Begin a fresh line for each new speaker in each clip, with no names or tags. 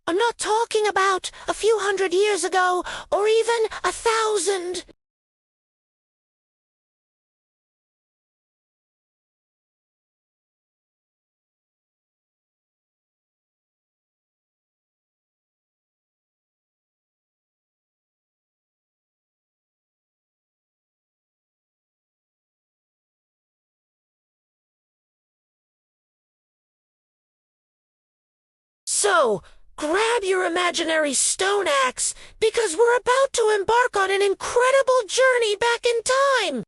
I'm not talking about a few hundred years ago, or even 1,000. So, grab your imaginary stone axe, because we're about to embark on an incredible journey back in time.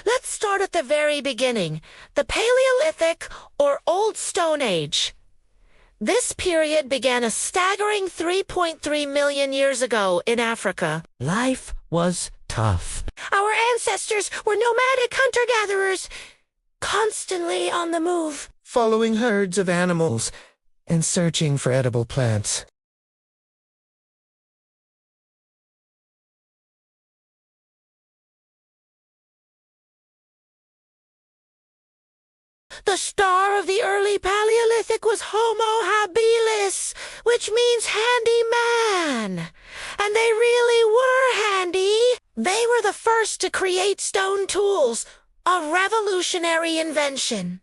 Let's start at the very beginning, the Paleolithic or Old Stone Age. This period began a staggering 3.3 million years ago in Africa.
Life was tough.
Our ancestors were nomadic hunter-gatherers, constantly on the move.
Following herds of animals and searching for edible plants.
The star of the early Paleolithic was Homo habilis, which means handy man. And they really were handy. They were the first to create stone tools, a revolutionary invention.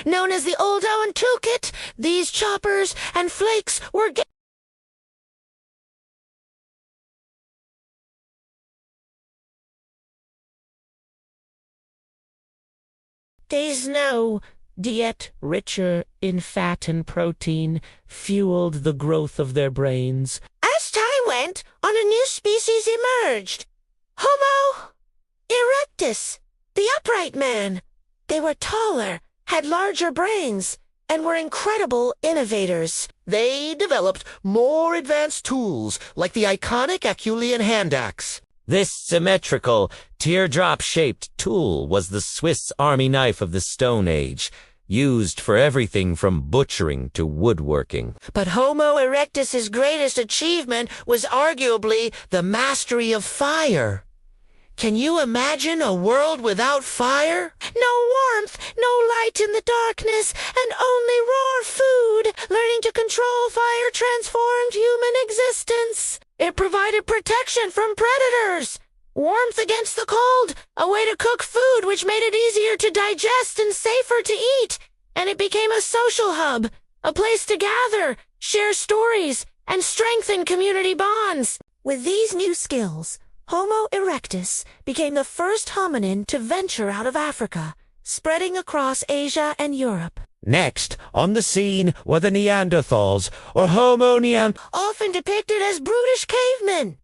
Known as the Old Owen Toolkit, these choppers and flakes were There's no diet richer in fat and protein fueled the growth of their brains. As time went on, a new species emerged. Homo erectus, the upright man. They were taller, had larger brains, and were incredible innovators.
They developed more advanced tools, like the iconic Acheulean hand axe. This symmetrical, teardrop-shaped tool was the Swiss Army knife of the Stone Age, used for everything from butchering to woodworking.
But Homo erectus's greatest achievement was arguably the mastery of fire. Can you imagine a world without fire? No warmth, no light in the darkness, and only raw food. Learning to control fire transformed human existence. It provided protection from predators, warmth against the cold, a way to cook food which made it easier to digest and safer to eat. And it became a social hub, a place to gather, share stories, and strengthen community bonds. With these new skills, Homo erectus became the first hominin to venture out of Africa, spreading across Asia and Europe.
Next, on the scene were the Neanderthals, or Homo
often depicted as brutish cavemen.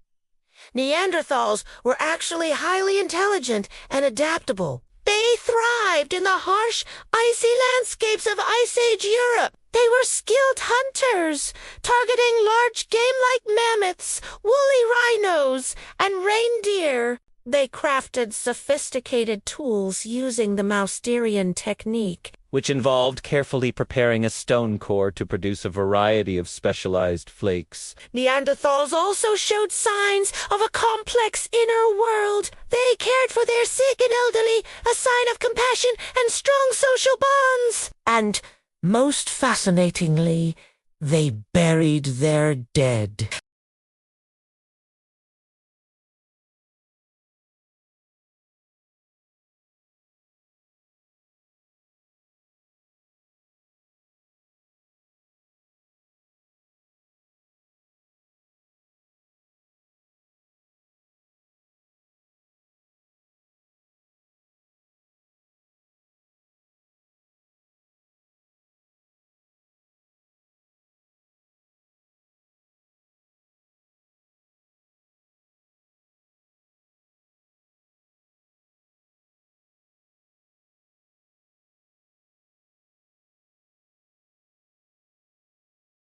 Neanderthals were actually highly intelligent and adaptable. They thrived in the harsh, icy landscapes of Ice Age Europe. They were skilled hunters, targeting large game like mammoths, woolly rhinos, and reindeer. They crafted sophisticated tools using the Mousterian technique,
which involved carefully preparing a stone core to produce a variety of specialized flakes.
Neanderthals also showed signs of a complex inner world. They cared for their sick and elderly, a sign of compassion and strong social bonds. And, most fascinatingly, they buried their dead.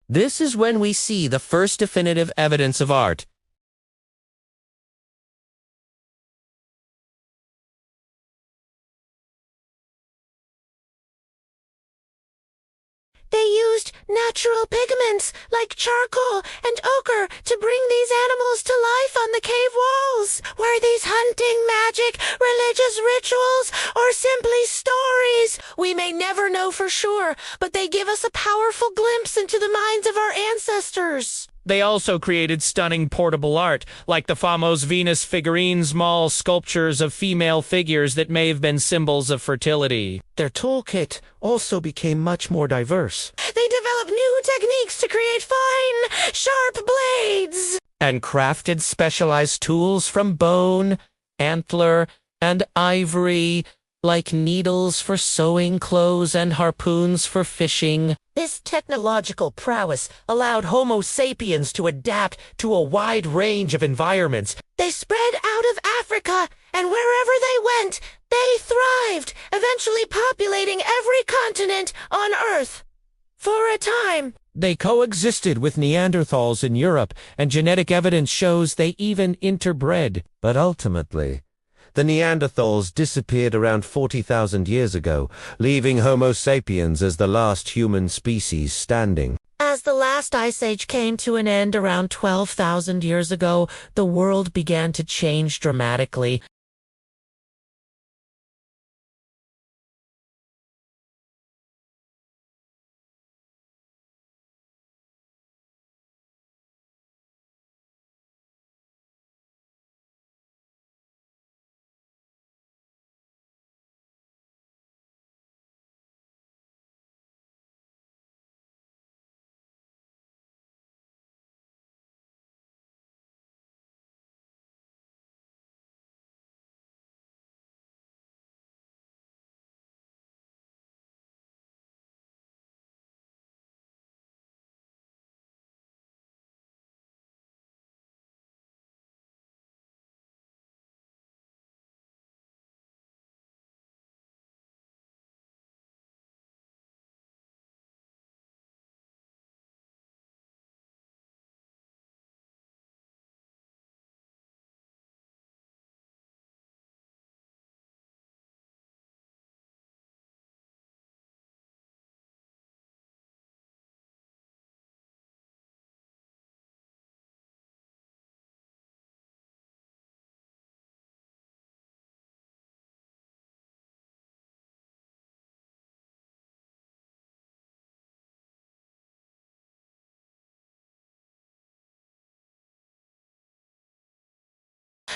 This is when we see the first definitive evidence of art.
They used natural pigments like charcoal and ochre to bring these animals to life on the cave walls. Were these hunting magic, religious rituals, or simply stories? We may never know for sure, but they give us a powerful glimpse into the minds of our ancestors.
They also created stunning portable art, like the famous Venus figurines, small sculptures of female figures that may have been symbols of fertility.
Their toolkit also became much more diverse.
They developed new techniques to create fine, sharp blades.
And crafted specialized tools from bone, antler, and ivory, like needles for sewing clothes and harpoons for fishing. This technological prowess allowed Homo sapiens to adapt to a wide range of environments.
They spread out of Africa, and wherever they went, they thrived, eventually populating every continent on Earth. For a time.
They coexisted with Neanderthals in Europe, and genetic evidence shows they even interbred. But ultimately, the Neanderthals disappeared around 40,000 years ago, leaving Homo sapiens as the last human species standing.
As the last ice age came to an end around 12,000 years ago, the world began to change dramatically.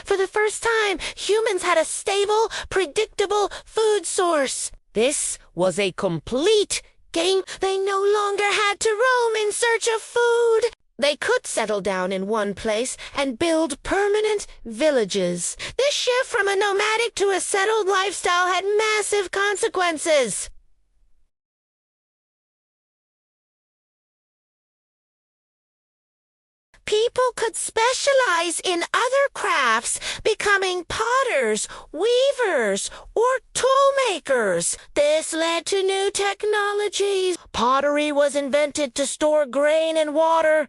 For the first time, humans had a stable, predictable food source. This was a complete game. They no longer had to roam in search of food. They could settle down in one place and build permanent villages. This shift from a nomadic to a settled lifestyle had massive consequences. People could specialize in other crafts, becoming potters, weavers, or toolmakers. This led to new technologies. Pottery was invented to store grain and water.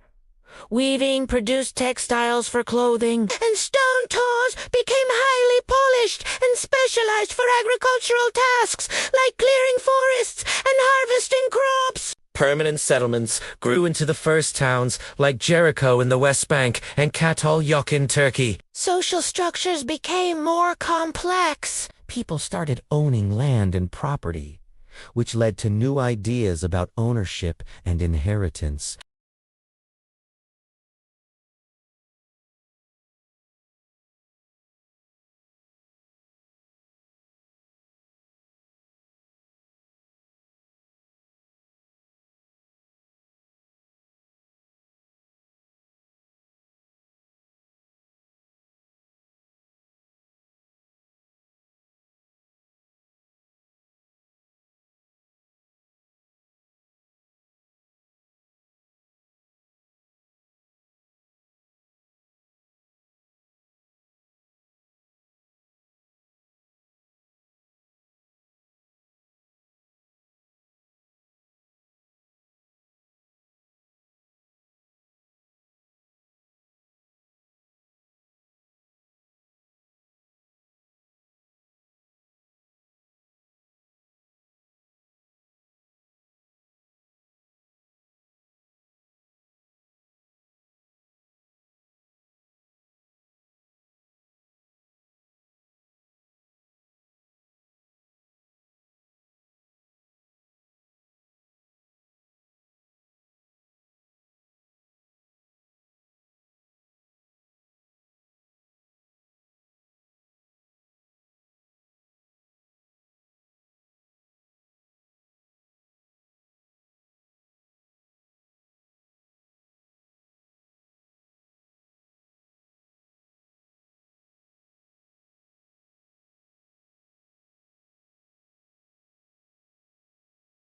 Weaving produced textiles for clothing. And stone tools became highly polished and specialized for agricultural tasks, like clearing forests and harvesting crops.
Permanent settlements grew into the first towns, like Jericho in the West Bank and Katal Yok in Turkey.
Social structures became more complex.
People started owning land and property, which led to new ideas about ownership and inheritance.